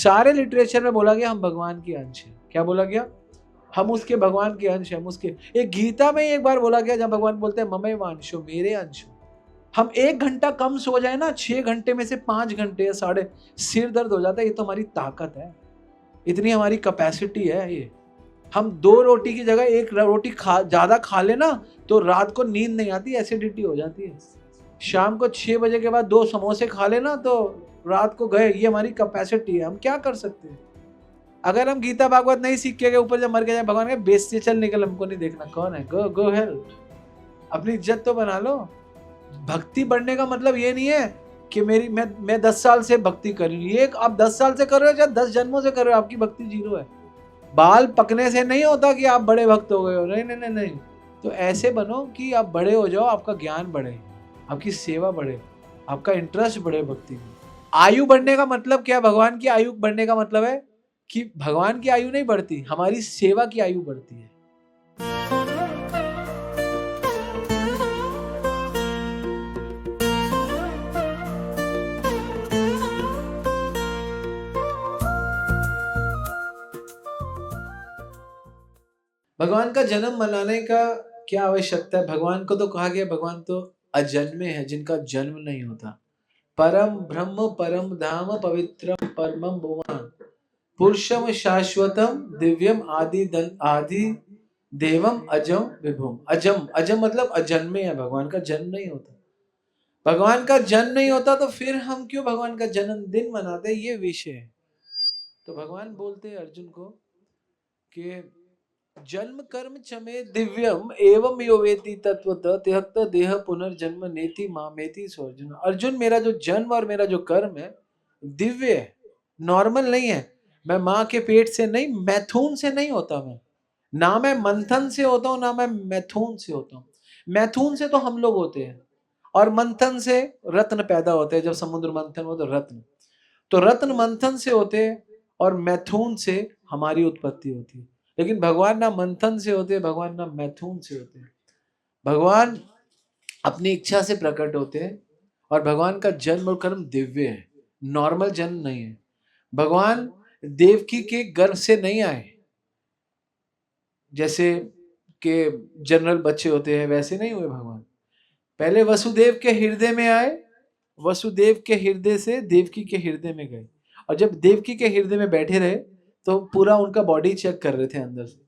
सारे लिटरेचर में बोला गया हम भगवान के अंश हैं। क्या बोला गया? हम उसके भगवान के अंश हैं। हम उसके, एक गीता में एक बार बोला गया जब भगवान बोलते हैं ममैव वांशो, मेरे अंश। हम 1 घंटा कम सो जाए ना, 6 घंटे में से 5 घंटे या साढ़े, सिर दर्द हो जाता है। ये तो हमारी ताकत है, इतनी हमारी कैपेसिटी है। ये हम 2 रोटी की जगह 1 रोटी ज्यादा खा लेना तो रात को नींद नहीं आती, एसिडिटी हो जाती है। शाम को 6 बजे के बाद 2 समोसे खा लेना तो रात को गए। ये हमारी कैपेसिटी है, हम क्या कर सकते हैं? अगर हम गीता भागवत नहीं सीख के गए, ऊपर जब मर के जाए भगवान के बेस से चल निकल, हमको नहीं देखना कौन है, गो गो हेल्प। अपनी इज्जत तो बना लो। भक्ति बढ़ने का मतलब ये नहीं है कि मैं 10 साल से भक्ति कर रही हूँ। ये आप 10 साल से कर रहे हो या 10 जन्मों से कर रहे हो, आपकी भक्ति जीरो है। बाल पकने से नहीं होता कि आप बड़े भक्त हो गए हो, नहीं नहीं नहीं नहीं। तो ऐसे बनो कि आप बड़े हो जाओ, आपका ज्ञान बढ़े, आपकी सेवा बढ़े, आपका इंटरेस्ट बढ़े भक्ति में। आयु बढ़ने का मतलब क्या? भगवान की आयु बढ़ने का मतलब है कि भगवान की आयु नहीं बढ़ती, हमारी सेवा की आयु बढ़ती है। भगवान का जन्म मनाने का क्या आवश्यकता है? भगवान को तो कहा गया भगवान तो अजन्मे है, जिनका जन्म नहीं होता। परम ब्रह्म परम धाम पवित्रम परमम भुवन पुरुषम शाश्वतम दिव्यम आदि देवम अजम विभुम। अजम, अजम मतलब अजन्मे है, भगवान का जन्म नहीं होता। भगवान का जन्म नहीं होता तो फिर हम क्यों भगवान का जन्मदिन मनाते हैं? ये विषय है। तो भगवान बोलते हैं अर्जुन को कि जन्म कर्म चमे दिव्यम एवं यो वेति तत्वतः त्यक्त देह पुनर्जन्म नेति मामेति सो। अर्जुन, अर्जुन मेरा जो जन्म और मेरा जो कर्म है दिव्य है, नॉर्मल नहीं है। मैं माँ के पेट से नहीं, मैथुन से नहीं होता। मैं ना मैं मंथन से होता हूँ, ना मैं मैथुन से होता हूँ। मैथुन से तो हम लोग होते हैं, और मंथन से रत्न पैदा होते हैं। जब समुद्र मंथन हो तो रत्न, तो रत्न मंथन से होते हैं और मैथुन से हमारी उत्पत्ति होती है। लेकिन भगवान ना मंथन से होते हैं, भगवान ना मैथुन से होते हैं। भगवान अपनी इच्छा से प्रकट होते हैं, और भगवान का जन्म और कर्म दिव्य है, नॉर्मल जन्म नहीं है। भगवान देवकी के गर्भ से नहीं आए, जैसे के जनरल बच्चे होते हैं वैसे नहीं हुए भगवान। पहले वसुदेव के हृदय में आए, वसुदेव के हृदय से देवकी के हृदय में गए, और जब देवकी के हृदय में बैठे रहे तो पूरा उनका बॉडी चेक कर रहे थे अंदर से।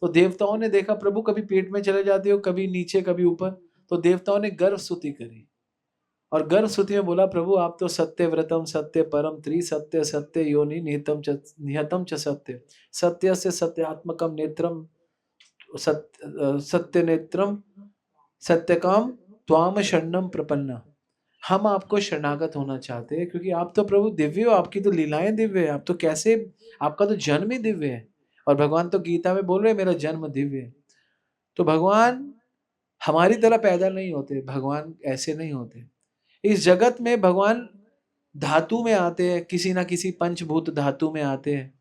तो देवताओं ने देखा प्रभु कभी पेट में चले जाते हो, कभी नीचे कभी ऊपर। तो देवताओं ने गर्भ स्तुति करी, और गर्भ स्तुति में बोला प्रभु आप तो सत्य व्रतम सत्य परम त्रिसत्य सत्य योनि निहतम च सत्य सत्य से सत्यात्मकम नेत्रम सत्य नेत्रम सत्यकाम त्वाम शरणम प्रपन्ना। हम आपको शरणागत होना चाहते हैं, क्योंकि आप तो प्रभु दिव्य हो, आपकी तो लीलाएं दिव्य है। आप तो कैसे, आपका तो जन्म ही दिव्य है। और भगवान तो गीता में बोल रहे मेरा जन्म दिव्य है। तो भगवान हमारी तरह पैदा नहीं होते, भगवान ऐसे नहीं होते। इस जगत में भगवान धातु में आते हैं, किसी ना किसी पंचभूत धातु में आते हैं।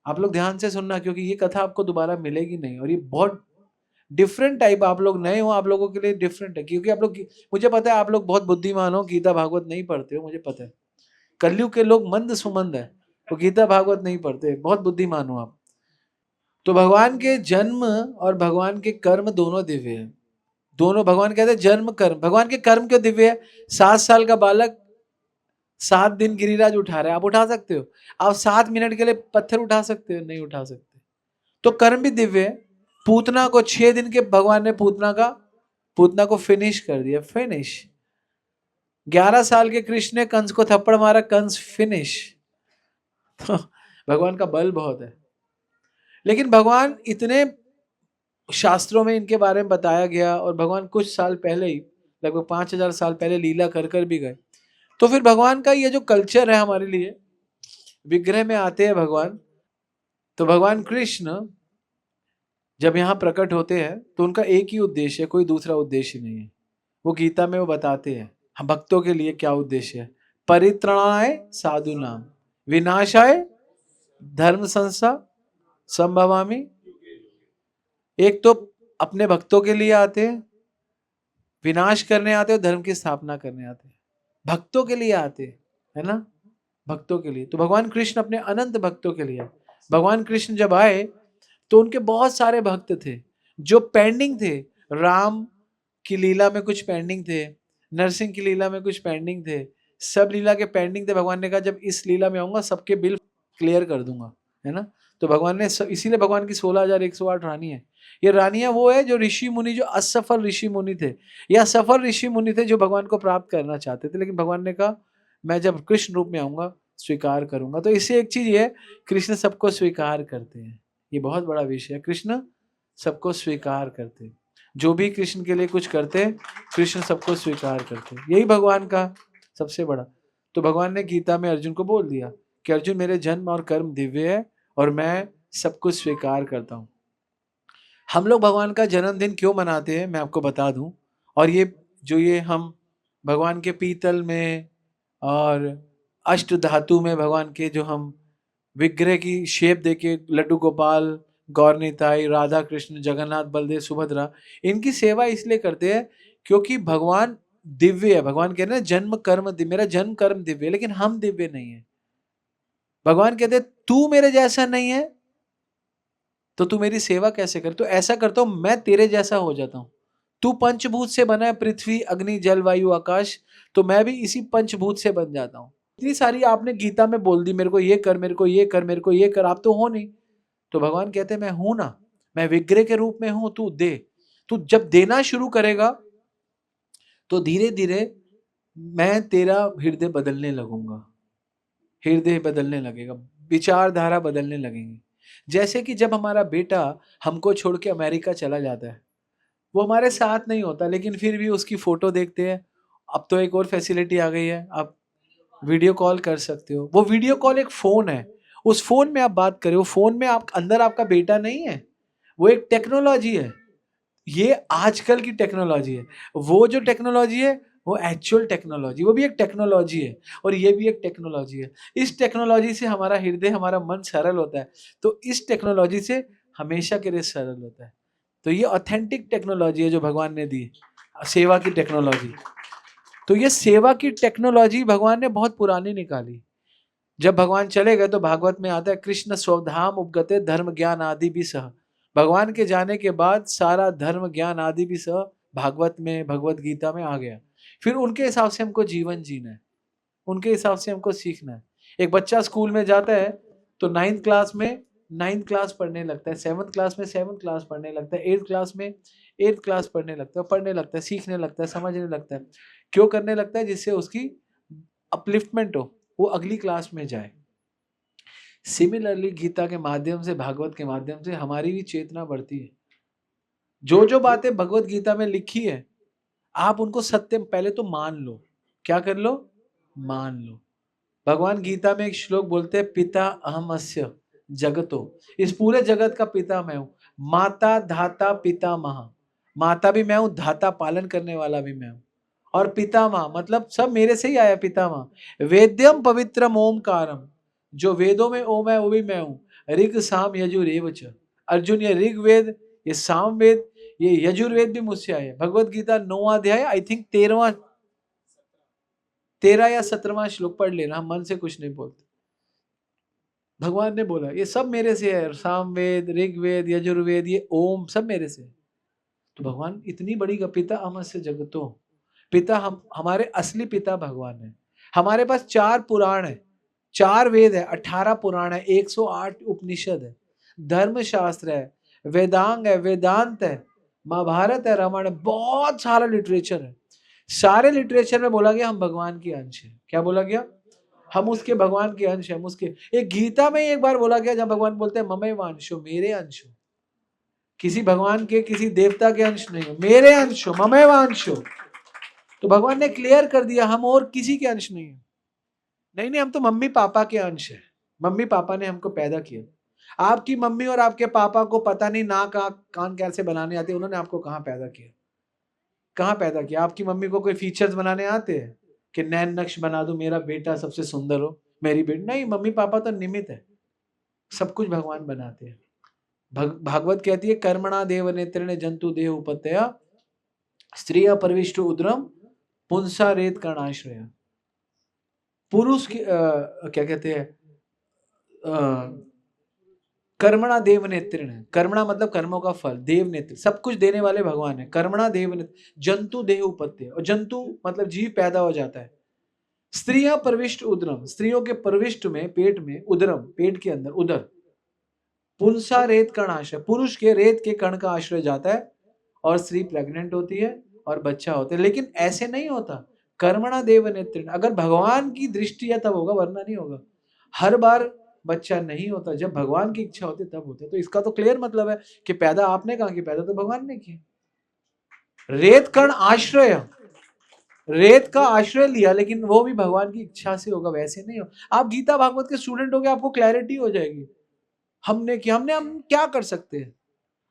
आप लोग ध्यान से सुनना, क्योंकि ये कथा आपको दोबारा मिलेगी नहीं, और ये बहुत डिफरेंट टाइप। आप लोग नए हो, आप लोगों के लिए डिफरेंट है, क्योंकि आप लोग, मुझे पता है आप लोग बहुत बुद्धिमान हो, गीता भागवत नहीं पढ़ते हो, मुझे पता है। कलयुग के लोग मंद सुमंद है, वो गीता भागवत नहीं पढ़ते, बहुत बुद्धिमान हो आप। तो भगवान के जन्म और भगवान के कर्म दोनों दिव्य है। दोनों, भगवान कहते हैं जन्म कर्म। भगवान के कर्म क्यों दिव्य है? 7 साल का बालक 7 दिन गिरिराज उठा रहा है, आप उठा सकते हो? आप 7 मिनट के लिए पत्थर उठा सकते हो? नहीं उठा सकते। तो कर्म भी दिव्य है। पूतना को 6 दिन के भगवान ने पूतना को फिनिश कर दिया, फिनिश। 11 साल के कृष्ण ने कंस को थप्पड़ मारा, कंस फिनिश। तो भगवान का बल बहुत है। लेकिन भगवान इतने शास्त्रों में इनके बारे में बताया गया, और भगवान कुछ साल पहले ही, लगभग 5000 साल पहले लीला कर कर भी गए। तो फिर भगवान का ये जो कल्चर है हमारे लिए, विग्रह में आते हैं भगवान। तो भगवान कृष्ण जब यहाँ प्रकट होते हैं तो उनका एक ही उद्देश्य है, कोई दूसरा उद्देश्य नहीं है। वो गीता में वो बताते हैं हम भक्तों के लिए क्या उद्देश्य है। परित्रणाय साधु नाम विनाशाय धर्म संस्था संभवामी। एक तो अपने भक्तों के लिए आते हैं, विनाश करने आते हैं, धर्म की स्थापना करने आते हैं। भक्तों के लिए आते हैं, है ना? भक्तों के लिए। तो भगवान कृष्ण अपने अनंत भक्तों के लिए। भगवान कृष्ण जब आए तो उनके बहुत सारे भक्त थे जो पेंडिंग थे। राम की लीला में कुछ पेंडिंग थे, नरसिंह की लीला में कुछ पेंडिंग थे, सब लीला के पेंडिंग थे। भगवान ने कहा जब इस लीला में आऊंगा सबके बिल क्लियर कर दूंगा, है ना। तो भगवान ने इसीलिए भगवान की 16,108 रानी है। ये रानियां वो है जो ऋषि मुनि, जो असफल ऋषि मुनि थे या सफल ऋषि मुनि थे, जो भगवान को प्राप्त करना चाहते थे, लेकिन भगवान ने कहा मैं जब कृष्ण रूप में आऊंगा स्वीकार करूंगा। तो इससे एक चीज ये, कृष्ण सबको स्वीकार करते हैं। ये बहुत बड़ा विषय है, कृष्ण सबको स्वीकार करते हैं। जो भी कृष्ण के लिए कुछ करते हैं, कृष्ण सबको स्वीकार करते हैं। यही भगवान का सबसे बड़ा। तो भगवान ने गीता में अर्जुन को बोल दिया कि अर्जुन मेरे जन्म और कर्म दिव्य है और मैं सब कुछ स्वीकार करता हूं। हम लोग भगवान का जन्मदिन क्यों मनाते हैं मैं आपको बता दूं। और ये हम भगवान के पीतल में और अष्ट धातु में भगवान के जो हम विग्रह की शेप देके लड्डू गोपाल, गौर निताई, राधा कृष्ण, जगन्नाथ, बलदेव, सुभद्रा, इनकी सेवा इसलिए करते हैं क्योंकि भगवान दिव्य है। भगवान कह रहे हैं जन्म कर्म दिव्य, मेरा जन्म कर्म दिव्य है, लेकिन हम दिव्य नहीं है। भगवान कहते तू मेरे जैसा नहीं है तो तू मेरी सेवा कैसे कर। तो ऐसा करता हूं मैं तेरे जैसा हो जाता हूं। तू पंचभूत से बना है, पृथ्वी, अग्नि, जल, वायु, आकाश, तो मैं भी इसी पंचभूत से बन जाता हूं। इतनी सारी आपने गीता में बोल दी, मेरे को ये कर, मेरे को ये कर, मेरे को ये कर, आप तो हो नहीं। तो भगवान कहते हैं मैं हूं ना, मैं विग्रह के रूप में हूं, तू दे। तू जब देना शुरू करेगा तो धीरे धीरे मैं तेरा हृदय बदलने लगूंगा, हृदय बदलने लगेगा, विचारधारा बदलने लगेंगी। जैसे कि जब हमारा बेटा हमको छोड़ के अमेरिका चला जाता है, वो हमारे साथ नहीं होता, लेकिन फिर भी उसकी फोटो देखते हैं। अब तो एक और फैसिलिटी आ गई है, आप वीडियो कॉल कर सकते हो। वो वीडियो कॉल एक फोन है, उस फोन में आप बात करें, वो फोन में आप अंदर आपका बेटा नहीं है, वो एक टेक्नोलॉजी है। ये आजकल की टेक्नोलॉजी है। वो जो टेक्नोलॉजी है वो एक्चुअल टेक्नोलॉजी, वो भी एक टेक्नोलॉजी है और ये भी एक टेक्नोलॉजी है। इस टेक्नोलॉजी से हमारा हृदय, हमारा मन सरल होता है, तो इस टेक्नोलॉजी से हमेशा के लिए सरल होता है। तो ये ऑथेंटिक टेक्नोलॉजी है जो भगवान ने दी, सेवा की टेक्नोलॉजी। तो ये सेवा की टेक्नोलॉजी भगवान ने बहुत पुरानी निकाली। जब भगवान चले गए तो भागवत में आता है कृष्ण स्वधाम उपगते धर्म ज्ञान आदि भी सह। भगवान के जाने के बाद सारा धर्म ज्ञान आदि भी सह भागवत में, भगवत गीता में आ गया। फिर उनके हिसाब से हमको जीवन जीना है, उनके हिसाब से हमको सीखना है। एक बच्चा स्कूल में जाता है तो 9th क्लास में 9th क्लास पढ़ने लगता है, 7th क्लास में 7th क्लास पढ़ने लगता है, 8th क्लास में 8th क्लास पढ़ने लगता है, सीखने लगता है, समझने लगता है। क्यों करने लगता है? जिससे उसकी अपलिफ्टमेंट हो, वो अगली क्लास में जाए। सिमिलरली गीता के माध्यम से, भागवत के माध्यम से हमारी भी चेतना बढ़ती है। जो जो बातें भगवत गीता में लिखी है आप उनको सत्य पहले तो मान लो। क्या कर लो? मान लो। भगवान गीता में एक श्लोक बोलते हैं पिता अहमस्य जगतो, इस पूरे जगत का पिता मैं हूं। माता धाता पिता महा, माता भी मैं हूं, धाता पालन करने वाला भी मैं हूं, और पिता माँ मतलब सब मेरे से ही आया। पिता माँ वेद्यम पवित्रम ओमकारम, जो वेदों में ओम है वो भी मैं हूं। ऋग साम यजुरेव च, अर्जुन ये ऋग्वेद, ये सामवेद, ये यजुर्वेद भी मुझसे आए। भगवत गीता 9वां अध्याय, आई थिंक 13 या 17वां श्लोक पढ़ लेना, हम मन से कुछ नहीं बोलते। भगवान ने बोला ये सब मेरे से है, सामवेद, ऋग्वेद, यजुर्वेद, ये ओम सब मेरे से। तो भगवान इतनी बड़ी का पिता अमस्य जगतो, पिता हम हमारे असली पिता भगवान है। हमारे पास 4 पुराण है, 4 वेद है, 18 पुराण है, 108 उपनिषद है, धर्मशास्त्र है, वेदांग है, वेदांत है, महाभारत है, रामायण है, बहुत सारा लिटरेचर है। सारे लिटरेचर में बोला गया हम भगवान के अंश है। क्या बोला गया? हम उसके भगवान के अंश है। हम उसके, एक गीता में एक बार बोला गया जब भगवान बोलते हैं ममैव अंशो, मेरे अंश हो। किसी भगवान के, किसी देवता के अंश नहीं हो, मेरे अंश हो, ममैव अंशो। तो भगवान ने क्लियर कर दिया हम और किसी के अंश नहीं है। नहीं नहीं, हम तो मम्मी पापा के अंश है। मम्मी पापा ने हमको पैदा किया। आपकी मम्मी और आपके पापा को पता नहीं नाक कान कैसे बनाने आते, उन्होंने आपको कहाँ पैदा किया? कहाँ पैदा किया? आपकी मम्मी को कोई फीचर्स बनाने आते हैं कि नैन नक्श बना दूं, मेरा बेटा सबसे सुंदर हो, मेरी बेटी? नहीं, मम्मी पापा तो निमित्त है, सब कुछ भगवान बनाते हैं। भागवत कहती है कर्मणा देव नेत्रेण जंतु देह उपत्या स्त्रिया परविष्ट उद्रम पुंसा रेत कर्णाश्रय। पुरुष की क्या कहते हैं, कर्मणा देव नेत्रेण, कर्मणा मतलब कर्मों का फल, देव नेत्र सब कुछ देने वाले भगवान है। कर्मणा देव नेत्र, जंतु देह उपत्य, और जंतु मतलब जीव पैदा हो जाता है। स्त्रियां प्रविष्ट उदरम, स्त्रियों के प्रविष्ट में, पेट में, उदरम पेट के अंदर, उदर, पुंसा रेत कण आश्रय, पुरुष के रेत के कण का आश्रय जाता है और स्त्री प्रेग्नेंट होती है और बच्चा होता है। लेकिन ऐसे नहीं होता, कर्मणा देव नेत्र, अगर भगवान की दृष्टि है तब होगा, वरना नहीं होगा। हर बार बच्चा नहीं होता, जब भगवान की इच्छा होती तब होता है। तो इसका तो क्लियर मतलब है कि पैदा आपने कहा, कि पैदा तो भगवान ने किया। रेत कण आश्रय, रेत का आश्रय लिया, लेकिन वो भी भगवान की इच्छा से होगा, वैसे नहीं हो। आप गीता भागवत के स्टूडेंट हो गए, आपको क्लैरिटी हो जाएगी। हमने किया, हम क्या कर सकते हैं।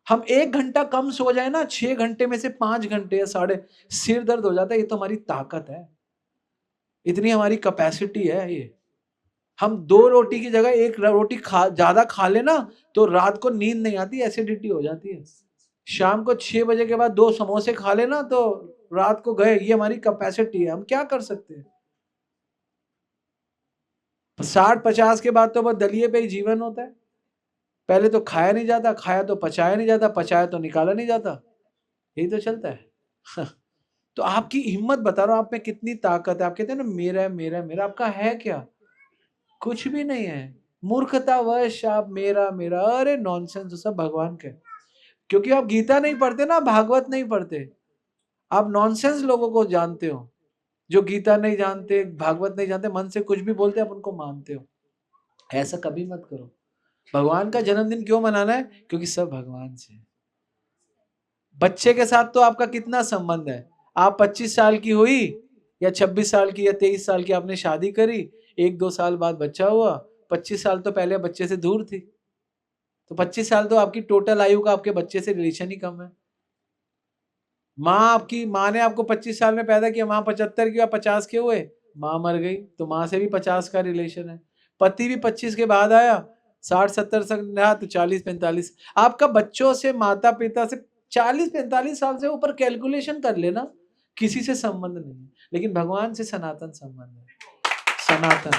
हम 1 घंटा कम सो जाए ना, 6 घंटे में से 5 घंटे या साढ़े, सिर दर्द हो जाता है। ये तो हमारी ताकत है, इतनी हमारी कैपेसिटी है ये। हम 2 रोटी की जगह 1 रोटी ज्यादा खा लेना तो रात को नींद नहीं आती, एसिडिटी हो जाती है। शाम को 6 बजे के बाद 2 समोसे खा लेना तो रात को गए। ये हमारी कैपेसिटी है, हम क्या कर सकते हैं। 60-50 के बाद तो बस दलिए पे ही जीवन होता है। पहले तो खाया नहीं जाता, खाया तो पचाया नहीं जाता, पचाया तो निकाला नहीं जाता, यही तो चलता है। तो आपकी हिम्मत बता रहा हूं, आप में कितनी ताकत है। आप कहते हैं ना मेरा मेरा मेरा, आपका है क्या? कुछ भी नहीं है। मूर्खतावश आप मेरा मेरा, अरे नॉनसेंस, सब भगवान के। क्योंकि आप गीता नहीं पढ़ते ना, भागवत नहीं पढ़ते, आप नॉनसेंस लोगों को जानते हो, जो गीता नहीं जानते, भागवत नहीं जानते, मन से कुछ भी बोलते, आप उनको मानते हो। ऐसा कभी मत करो। भगवान का जन्मदिन क्यों मनाना है? क्योंकि सब भगवान से। बच्चे के साथ तो आपका कितना संबंध है। आप 25 साल की हुई या 26 साल की या 23 साल की, आपने शादी करी, 1-2 साल बाद बच्चा हुआ, 25 साल तो पहले बच्चे से दूर थी, तो 25 साल तो आपकी टोटल आयु का आपके बच्चे से रिलेशन ही कम है। आपकी माँ ने आपको 25 साल में पैदा किया, माँ 75 की या 50 के हुए, माँ मर गई, तो माँ से भी 50 का रिलेशन है। पति भी 25 के बाद आया, 60-70 तक रहा, तो 40-45। आपका बच्चों से, माता पिता से 40-45 साल से ऊपर कैलकुलेशन कर लेना, किसी से संबंध नहीं है। लेकिन भगवान से सनातन संबंध है, सनातन।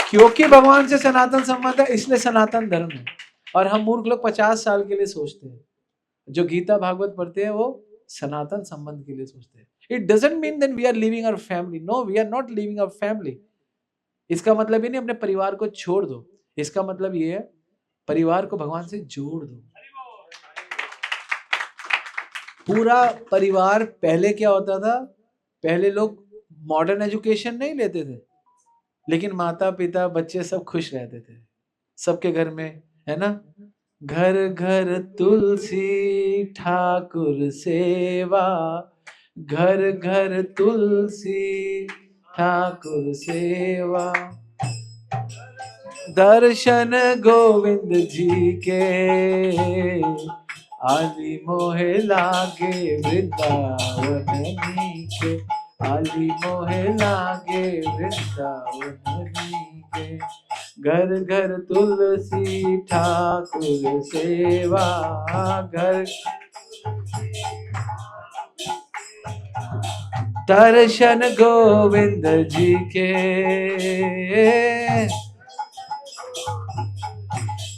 क्योंकि भगवान से सनातन संबंध है, इसलिए सनातन धर्म है। और हम मूर्ख लोग 50 साल के लिए सोचते हैं। जो गीता भागवत पढ़ते हैं वो सनातन संबंध के लिए सोचते हैं। It doesn't mean then we are living our family, no, we are not living our family. इसका मतलब ये नहीं अपने परिवार को छोड़ दो, इसका मतलब ये है परिवार को भगवान से जोड़ दो। पूरा परिवार, पहले क्या होता था, पहले लोग मॉडर्न एजुकेशन नहीं लेते थे, लेकिन माता पिता बच्चे सब खुश रहते थे। सबके घर में है ना, घर घर तुलसी ठाकुर सेवा, घर घर तुलसी ठाकुर सेवा, दर्शन गोविंद जी के, आली मोहे लागे वृंदावन के, आली मोहे लागे वृंदावन के, घर घर तुलसी ठाकुर सेवा, घर दर्शन गोविंद जी के।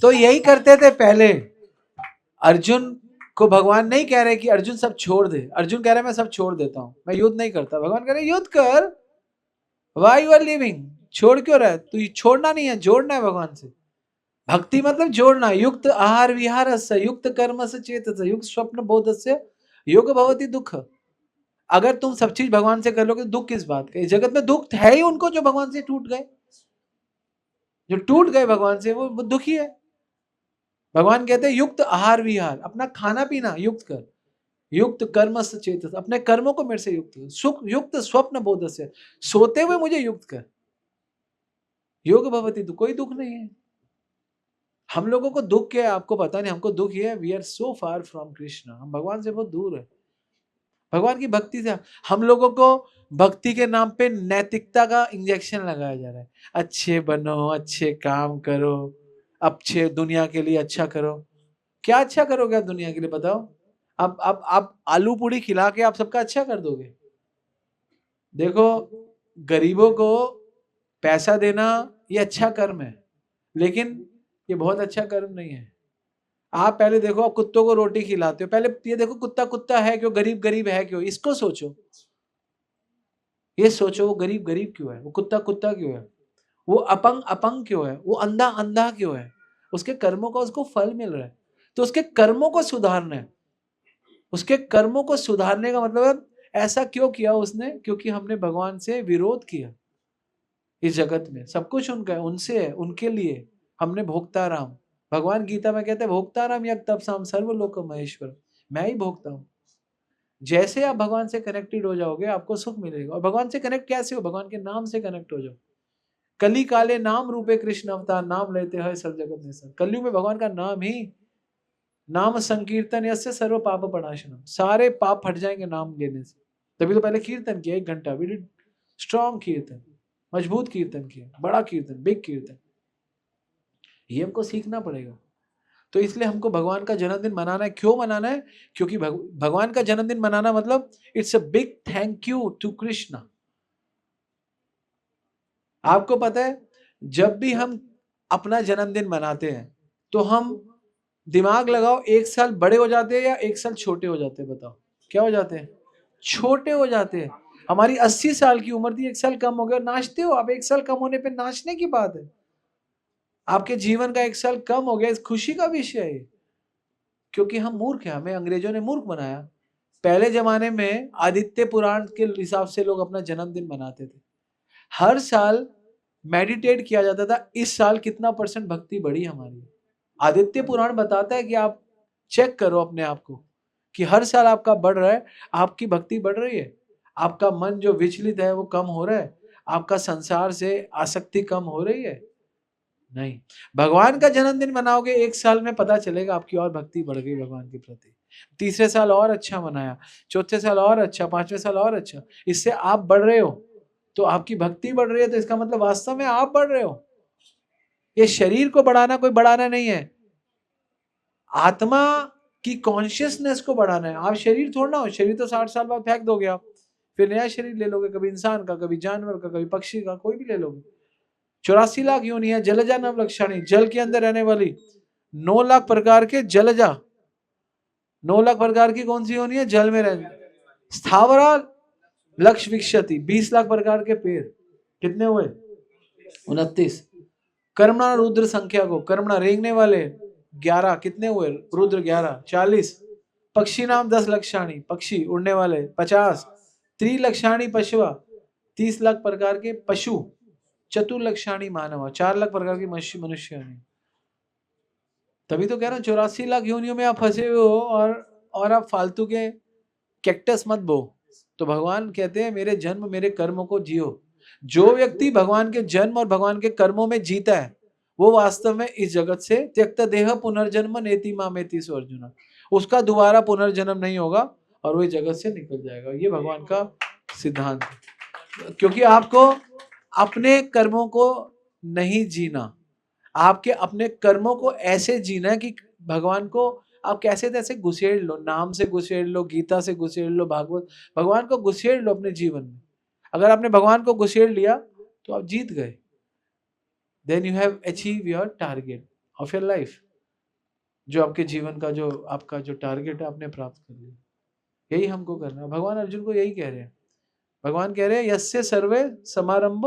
तो यही करते थे पहले। अर्जुन को भगवान नहीं कह रहे कि अर्जुन सब छोड़ दे, अर्जुन कह रहे मैं सब छोड़ देता हूं, मैं युद्ध नहीं करता। भगवान कह रहे युद्ध कर, व्हाई यू आर लिविंग, छोड़ क्यों रहा है तू? छोड़ना नहीं है, जोड़ना है भगवान से। भक्ति मतलब जोड़ना। युक्त आहार विहारस्य, युक्त कर्मस्य चेतस्य, युक्त स्वप्न बोधस्य योग भवति दुख। अगर तुम सब चीज भगवान से कर लोगे तो दुख किस बात का? इस जगत में दुख है ही उनको जो भगवान से टूट गए, जो टूट गए भगवान से, वो दुखी है। भगवान कहते हैं युक्त आहार विहार, अपना खाना पीना युक्त कर, युक्त कर्म से चेतस, अपने कर्मों को मेरे से युक्त कर, सुख युक्त स्वप्न बोध से, सोते हुए मुझे युक्त कर, योग भवती। तो कोई दुख नहीं है। हम लोगों को दुख क्या है आपको पता नहीं, हमको दुख ये है we are so far from Krishna, हम भगवान से बहुत दूर है। भगवान की भक्ति से हम लोगों को भक्ति के नाम पे नैतिकता का इंजेक्शन लगाया जा रहा है। अच्छे बनो, अच्छे काम करो, अच्छे दुनिया के लिए अच्छा करो। क्या अच्छा करोगे आप दुनिया के लिए बताओ? आप आलू पूड़ी खिला के आप सबका अच्छा कर दोगे? देखो, गरीबों को पैसा देना ये अच्छा कर्म है, लेकिन ये बहुत अच्छा कर्म नहीं है। आप पहले देखो, आप कुत्तों को रोटी खिलाते हो, पहले ये देखो कुत्ता कुत्ता है क्यों, गरीब गरीब है क्यों, इसको सोचो। ये सोचो वो गरीब गरीब क्यों है, वो कुत्ता कुत्ता क्यों है, वो अपंग अपंग क्यों है, वो अंधा अंधा क्यों है। उसके कर्मों का उसको फल मिल रहा है, तो उसके कर्मों को सुधारना है। उसके कर्मों को सुधारने का मतलब है ऐसा क्यों किया उसने, क्योंकि हमने भगवान से विरोध किया। इस जगत में सब कुछ उनका है, उनसे है, उनके लिए। हमने भोक्ता राम, भगवान गीता में कहते हैं भोक्ता राम यज्ञ तपसाम सर्वलोक महेश्वर, मैं ही भोगता हूं। जैसे आप भगवान से कनेक्टेड हो जाओगे आपको सुख मिलेगा। और भगवान से कनेक्ट कैसे हो, भगवान के नाम से कनेक्ट हो जाओ। कली काले नाम रूपे कृष्ण अवतार, नाम लेते हैं सब जगत निसार। कलयुग में भगवान का नाम ही, नाम संकीर्तन यस्य सर्व पाप प्रणाशनम, सारे पाप हट जाएंगे नाम लेने से। तभी तो पहले कीर्तन किया 1 घंटा, वी डिड स्ट्रॉन्ग कीर्तन, मजबूत कीर्तन किया, बड़ा कीर्तन, बिग कीर्तन। ये हमको सीखना पड़ेगा। तो इसलिए हमको भगवान का जन्मदिन मनाना है। क्यों मनाना है? क्योंकि भगवान का जन्मदिन मनाना मतलब it's a big thank you to Krishna. आपको पता है जब भी हम अपना जन्मदिन मनाते हैं तो हम, दिमाग लगाओ, 1 साल बड़े हो जाते हैं या 1 साल छोटे हो जाते हैं, बताओ क्या हो जाते हैं? छोटे हो जाते हैं। हमारी 80 साल की उम्र थी, 1 साल कम हो गया, नाचते हो आप। 1 साल कम होने पे नाचने की बात है। आपके जीवन का 1 साल कम हो गया, इस खुशी का विषय है। क्योंकि हम मूर्ख हैं, हमें अंग्रेजों ने मूर्ख बनाया। पहले जमाने में आदित्य पुराण के हिसाब से लोग अपना जन्मदिन मनाते थे। हर साल मेडिटेट किया जाता था, इस साल कितना % भक्ति बढ़ी हमारी। आदित्य पुराण बताता है कि आप चेक करो अपने आप को कि हर साल आपका बढ़ रहा है, आपकी भक्ति बढ़ रही है, आपका मन जो विचलित है वो कम हो रहा है, आपका संसार से आसक्ति कम हो रही है। नहीं, भगवान का जन्मदिन मनाओगे 1 साल में पता चलेगा आपकी और भक्ति बढ़ गई भगवान के प्रति। तीसरे साल और अच्छा मनाया, चौथे साल और अच्छा, 5वें साल और अच्छा। इससे आप बढ़ रहे हो, तो आपकी भक्ति बढ़ रही है, तो इसका मतलब वास्तव में आप बढ़ रहे हो। ये शरीर को बढ़ाना कोई बढ़ाना नहीं है, आत्मा की कॉन्शियसनेस को बढ़ाना है। आप शरीर थोड़ा ना हो, शरीर तो 60 साल बाद फेंक दोगे आप, फिर नया शरीर ले लोगे, कभी इंसान का, कभी जानवर का, कभी पक्षी का, कोई भी ले लोगे। 84 लाख योनि है, जलजा नव लक्षणी, जल के अंदर रहने वाली 9 लाख प्रकार के जलजा। 9 लाख प्रकार की कौन सी योनि है? जल में रहने। स्थावरा लक्ष विक्षति, 20 लाख प्रकार के पेड़। कितने हुए? 29। कर्मणा रुद्र संख्या को, कर्मणा रेंगने वाले 11, कितने हुए? रुद्र 11। 40। पक्षी नाम 10 लक्षाणी, पक्षी उड़ने वाले 50। त्रिलक्षाणी पशुआ, 30 लाख प्रकार के पशु। चतुर्लक्षाणी मानव, 4 लाख प्रकार की मनुष्य। तभी तो कह रहा हूं 84 लाख योनियों में आप फंसे हुए हो, और आप फालतू के कैक्टस मत बो। तो भगवान कहते हैं मेरे जन्म मेरे कर्मों को जियो। जो व्यक्ति भगवान के जन्म और भगवान के कर्मों में जीता है वो वास्तव में इस जगत से त्यक्त देह पुनर्जन्म नेति मामेति सो अर्जुन, उसका दोबारा पुनर्जन्म नहीं होगा और वो इस जगत से निकल जाएगा। ये भगवान का सिद्धांत है। क्योंकि आपको अपने कर्मों को नहीं जीना, आपके अपने कर्मों को ऐसे जीना है कि भगवान को आप कैसे तैसे घुसेड़ लो, नाम से घुसेड़ लो, गीता से घुसेड़ लो, भागवत, भगवान को घुसेड़ लो अपने जीवन में। अगर आपने भगवान को घुसेड़ लिया तो आप जीत गए। Then you have achieve your target of your life. जो आपके जीवन का, जो आपका जो टारगेट है आपने प्राप्त कर लिया। यही हमको करना है। भगवान अर्जुन को यही कह रहे हैं। भगवान कह रहे हैं यस्य सर्वे समारंभ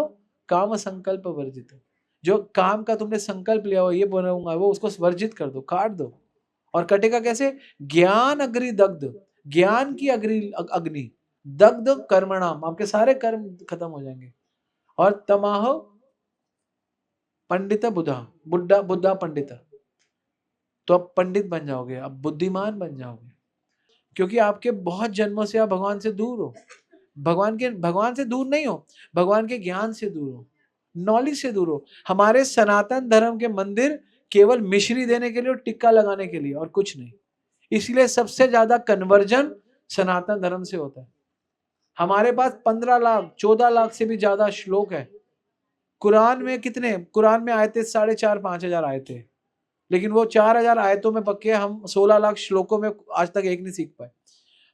काम संकल्प वर्जित, जो काम का तुमने संकल्प लिया हो ये बनाऊंगा, वो उसको वर्जित कर दो, काट दो। और कटेगा कैसे? ज्ञान अग्नि दग्ध, ज्ञान की अग्नि दग्ध कर्मणाम, आपके सारे कर्म खत्म हो जाएंगे। और तमाह पंडित बुधा, बुद्धा पंडित, तो आप पंडित बन जाओगे, आप बुद्धिमान बन जाओगे। क्योंकि आपके बहुत जन्मों से आप भगवान से दूर हो। भगवान से दूर नहीं हो, भगवान के ज्ञान से दूर हो, नॉलेज से दूर हो। हमारे सनातन धर्म के मंदिर केवल मिश्री देने के लिए और टिक्का लगाने के लिए और कुछ नहीं। इसलिए सबसे ज्यादा कन्वर्जन सनातन धर्म से होता है। हमारे पास 15 लाख 14 लाख से भी ज्यादा श्लोक है। कुरान में कितने? कुरान में आयते 4,500-5,000 आयते, लेकिन वो 4,000 आयतों में पक्के हम 16 लाख श्लोकों में आज तक एक नहीं सीख पाए।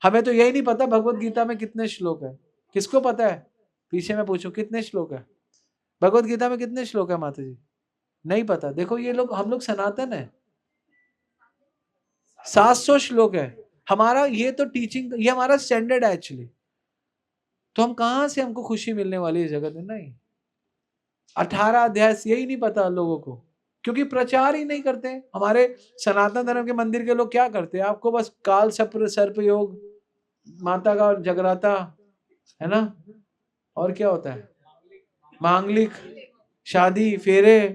हमें तो यही नहीं पता भगवत गीता में कितने श्लोक है। किसको पता है? पीछे मैं पूछूं कितने श्लोक है? भगवत गीता में कितने श्लोक है माता जी? नहीं पता। देखो ये लोग, हम लोग सनातन है, 700 श्लोक है हमारा। ये तो टीचिंग, ये हमारा स्टैंडर्ड है एक्चुअली। तो हम कहां से, हमको खुशी मिलने वाली है जगत में? नहीं। 18 अध्याय यही नहीं पता लोगों को, क्योंकि प्रचार ही नहीं करते। हमारे सनातन धर्म के मंदिर के लोग क्या करते हैं? आपको बस काल सर्प योग, माता का जगराता, है ना, और क्या होता है, मांगलिक, शादी, फेरे,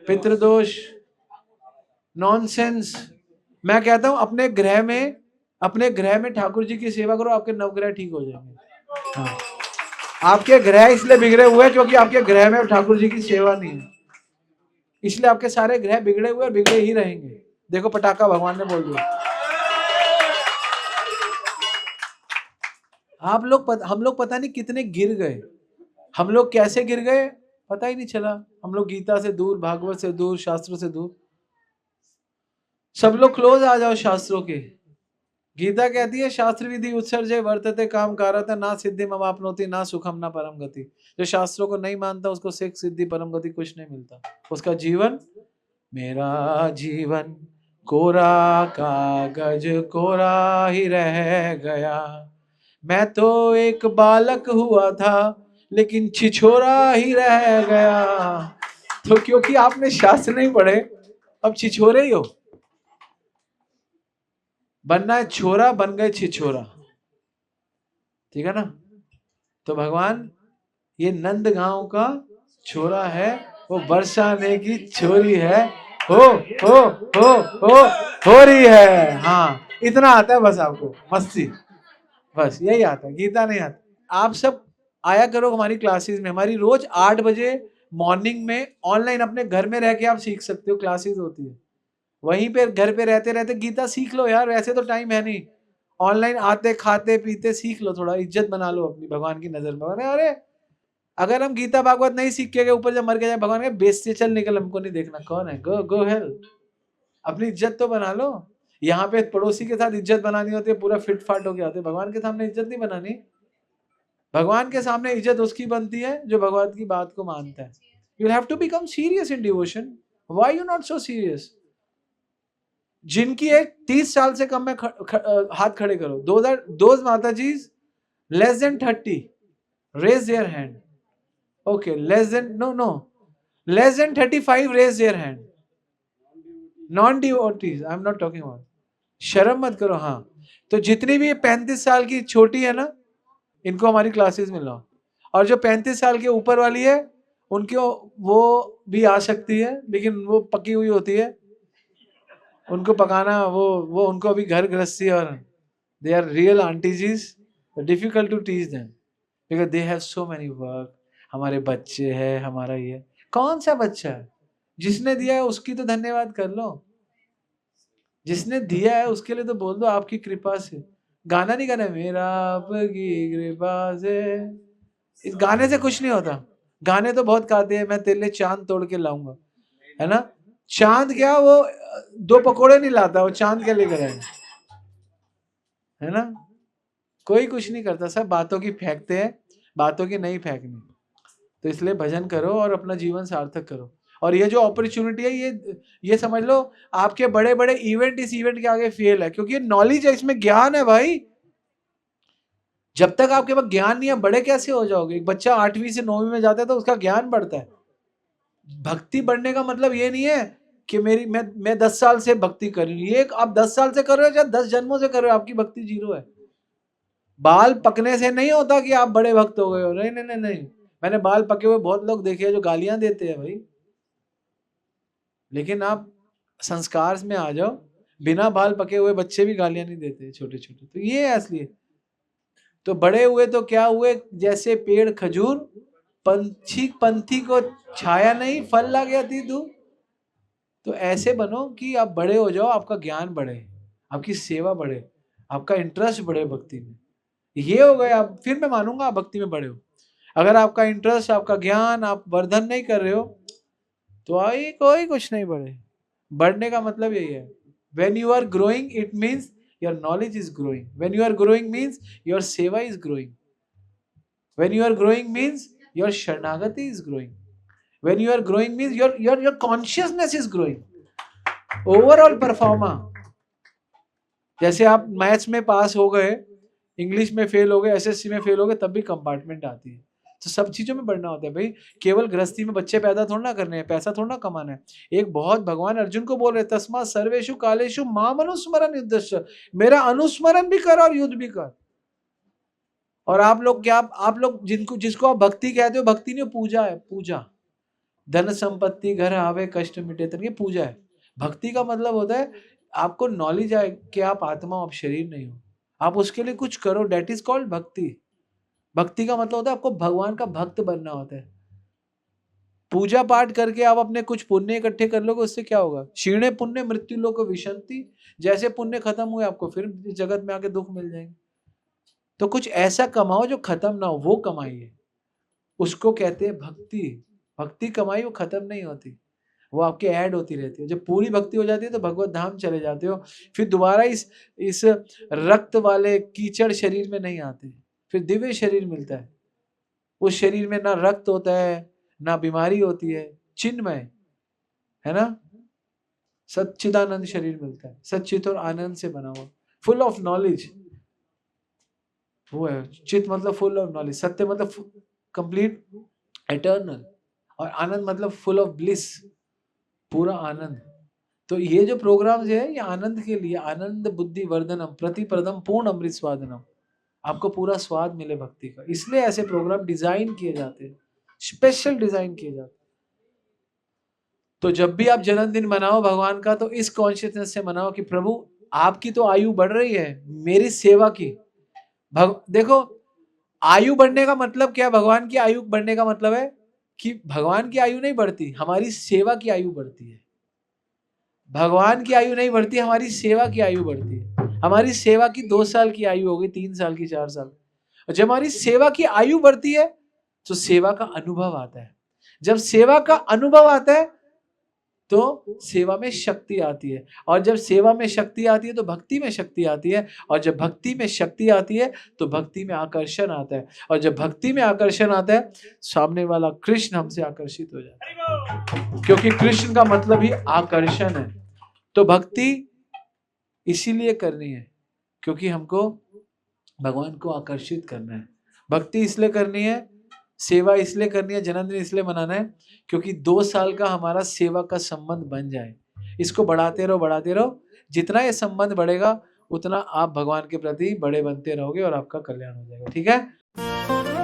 पितृदोष, नॉनसेंस। मैं कहता हूं अपने ग्रह में ठाकुर जी की सेवा करो, आपके नवग्रह ठीक हो जाएंगे। हाँ। आपके ग्रह इसलिए बिगड़े हुए हैं क्योंकि आपके ग्रह में ठाकुर जी की सेवा नहीं है, इसलिए आपके सारे ग्रह बिगड़े हुए और बिगड़े ही रहेंगे। देखो पटाखा भगवान ने बोल दिया। हम लोग पता नहीं कितने गिर गए, हम लोग कैसे गिर गए पता ही नहीं चला। हम लोग गीता से दूर, भागवत से दूर, शास्त्रों से दूर। सब लोग क्लोज आ जाओ शास्त्रों के। गीता कहती है शास्त्र विधि उत्सर्जय वर्तते काम कारता ना सिद्धि मवाप्नोति ना सुखम ना परम गति। जो शास्त्रों को नहीं मानता उसको सिख सिद्धि परम गति कुछ नहीं मिलता। उसका जीवन, मेरा जीवन कोरा कागज कोरा ही रह गया, मैं तो एक बालक हुआ था लेकिन छिछोरा ही रह गया। तो क्योंकि आपने शास्त्र नहीं पढ़े, अब छिछोरे ही हो। बनना है छोरा, बन गए छिछोरा। ठीक है ना? तो भगवान ये नंद गांव का छोरा है, वो बरसाने की छोरी है, हो हो हो हो हो रही है। हाँ, इतना आता है बस आपको, मस्ती, बस यही आता है, गीता नहीं आता। आप सब आया करो हमारी क्लासेस में। हमारी रोज 8 बजे मॉर्निंग में ऑनलाइन अपने घर में रह के आप सीख सकते हो, क्लासेस होती है। वहीं पे घर पे रहते रहते गीता सीख लो यार, वैसे तो टाइम है नहीं। ऑनलाइन आते खाते पीते सीख लो, थोड़ा इज्जत बना लो अपनी भगवान की नजर में। अरे अगर हम गीता भागवत नहीं सीख के गए, ऊपर जब मर के जाए भगवान के बेइज्जती, चल निकल, हमको नहीं देखना कौन है, गो गो हेल। अपनी इज्जत तो बना लो। यहाँ पे पड़ोसी के साथ इज्जत बनानी होती है, पूरा फिट फाट होके आते। भगवान के सामने इज्जत नहीं बनानी। भगवान के सामने इज्जत उसकी बनती है जो भगवान की बात को मानता है। You have to become serious in devotion. Why you not so serious? जिनकी एक 30 साल से कम में हाथ खड़े करो। Those mata ji less than 30 raise their hand. Okay, less than, no less than 35 raise their hand. Non devotees I am not talking about. शर्म मत करो। हाँ, तो जितनी भी 35 साल की छोटी है ना, इनको हमारी क्लासेस में लाओ। और जो 35 साल के ऊपर वाली है उनको, वो भी आ सकती है लेकिन वो पकी हुई होती है, उनको पकाना, वो उनको अभी घर गृहस्थी, और दे आर रियल आंटीजीज, difficult to teach them because they have so many work. हमारे बच्चे हैं, हमारा ये कौन सा बच्चा है? जिसने दिया है उसकी तो धन्यवाद कर लो। जिसने दिया है उसके लिए तो बोल दो आपकी कृपा से। गाना नहीं गाना, मेरा आपकी कृपा से। इस गाने से कुछ नहीं होता। गाने तो बहुत गाते हैं, मैं तेरे लिए चांद तोड़ के लाऊंगा, है ना। चांद क्या, वो 2 पकोड़े नहीं लाता, वो चांद के लेकर आए, है ना। कोई कुछ नहीं करता, सब बातों की फेंकते हैं, बातों की नहीं फेंकनी। तो इसलिए भजन करो और अपना जीवन सार्थक करो। और ये जो अपॉर्चुनिटी है, ये समझ लो आपके बड़े बड़े इवेंट इस इवेंट के आगे फेल है, क्योंकि ये नॉलेज है, इसमें ज्ञान है भाई। जब तक आपके पास ज्ञान नहीं है, बड़े कैसे हो जाओगे? एक बच्चा 8वीं से 9वीं में जाता है तो उसका ज्ञान बढ़ता है। भक्ति बढ़ने का मतलब ये नहीं है कि मैं 10 साल से भक्ति कर रही हूँ। ये आप 10 साल से कर रहे हो या 10 जन्मों से कर रहे हो, आपकी भक्ति जीरो है। बाल पकने से नहीं होता कि आप बड़े भक्त हो गए हो। नहीं नहीं नहीं नहीं, मैंने बाल पके हुए बहुत लोग देखे हैं जो गालियां देते हैं भाई। लेकिन आप संस्कार में आ जाओ, बिना बाल पके हुए बच्चे भी गालियां नहीं देते, छोटे छोटे। तो ये है असली। तो बड़े हुए तो क्या हुए, जैसे पेड़ खजूर, पंथी को छाया नहीं, फल ला गया थी तू। तो ऐसे बनो कि आप बड़े हो जाओ, आपका ज्ञान बढ़े, आपकी सेवा बढ़े, आपका इंटरेस्ट बढ़े भक्ति में। ये हो गए आप, फिर मैं मानूंगा आप भक्ति में बड़े हो। अगर आपका इंटरेस्ट, आपका ज्ञान, आप वर्धन नहीं कर रहे हो, तो आई कोई कुछ नहीं बढ़े। बढ़ने का मतलब यही है, when you are growing it means your knowledge is growing, when you are growing means your seva is growing, when you are growing means your Sharanagati is growing. When you are growing means your consciousness is growing. Overall performer. जैसे आप maths में पास हो गए, English में fail हो गए, SSC में fail हो गए, तब भी कंपार्टमेंट आती है। तो सब चीजों में बढ़ना होता है भाई। केवल गृहस्थी में बच्चे पैदा थोड़ा ना करने हैं, पैसा थोड़ा ना कमाना है। एक बहुत भगवान अर्जुन को बोल रहे, तस्मा सर्वेषु कालेषु माम अनुस्मरण युद्धस्य, मेरा अनुस्मरण भी कर और युद्ध भी कर। और आप लोग क्या, आप लोग जिसको आप भक्ति कहते हो, भक्ति नहीं, पूजा है। पूजा, धन संपत्ति घर आवे कष्ट मिटे तक, ये पूजा है। भक्ति का मतलब होता है आपको नॉलेज आए कि आप आत्मा, आप शरीर नहीं हो, आप उसके लिए कुछ करो, डेट इज कॉल्ड भक्ति। भक्ति का मतलब होता है आपको भगवान का भक्त बनना होता है। पूजा पाठ करके आप अपने कुछ पुण्य इकट्ठे कर लोगे, उससे क्या होगा? क्षीणे पुण्य मृत्यु लोक विशंति, जैसे पुण्य खत्म हुए आपको फिर जगत में आके दुख मिल जाएंगे। तो कुछ ऐसा कमाओ जो खत्म ना हो, वो कमाइए, उसको कहते हैं भक्ति। भक्ति कमाई वो खत्म नहीं होती, वो आपके ऐड होती रहती है। जब पूरी भक्ति हो जाती है तो भगवत धाम चले जाते हो, फिर दोबारा इस रक्त वाले कीचड़ शरीर में नहीं आते, फिर दिव्य शरीर मिलता है। उस शरीर में ना रक्त होता है, ना बीमारी होती है, चिन्मय है ना, सच्चिदानंद शरीर मिलता है, सच्चित और आनंद से बना हुआ, फुल ऑफ नॉलेज। वो है चित मतलब फुल ऑफ नॉलेज, सत्य मतलब कंप्लीट एटर्नल, और आनंद मतलब फुल ऑफ ब्लिस, पूरा आनंद। तो ये जो प्रोग्राम्स है ये आनंद के लिए, आनंद बुद्धि वर्धनम प्रतिप्रदम पूर्ण अमृत स्वादनम, आपको पूरा स्वाद मिले भक्ति का। इसलिए ऐसे प्रोग्राम डिजाइन किए जाते हैं, स्पेशल डिजाइन किए जाते हैं। तो जब भी आप जन्मदिन मनाओ भगवान का, तो इस कॉन्शियसनेस से मनाओ कि प्रभु आपकी तो आयु बढ़ रही है, मेरी सेवा की। देखो आयु बढ़ने का मतलब क्या है? भगवान की आयु बढ़ने का मतलब है कि भगवान की आयु नहीं बढ़ती, हमारी सेवा की आयु बढ़ती है। भगवान की आयु नहीं बढ़ती, हमारी सेवा की आयु बढ़ती है। हमारी सेवा की 2 साल की आयु हो गई, 3 साल की, 4 साल। और जब हमारी सेवा की आयु बढ़ती है तो सेवा का अनुभव आता है। जब सेवा का अनुभव आता है तो सेवा में शक्ति आती है, और जब सेवा में शक्ति आती है तो भक्ति में शक्ति आती है, और जब भक्ति में शक्ति आती है तो भक्ति में आकर्षण आता है, और जब भक्ति में आकर्षण आता है सामने वाला कृष्ण हमसे आकर्षित हो जाता है, क्योंकि कृष्ण का मतलब ही आकर्षण है। तो भक्ति इसीलिए करनी है क्योंकि हमको भगवान को आकर्षित करना है। भक्ति इसलिए करनी है, सेवा इसलिए करनी है, जन्मदिन इसलिए मनाना है क्योंकि 2 साल का हमारा सेवा का संबंध बन जाए। इसको बढ़ाते रहो, बढ़ाते रहो। जितना ये संबंध बढ़ेगा उतना आप भगवान के प्रति बड़े बनते रहोगे और आपका कल्याण हो जाएगा। ठीक है।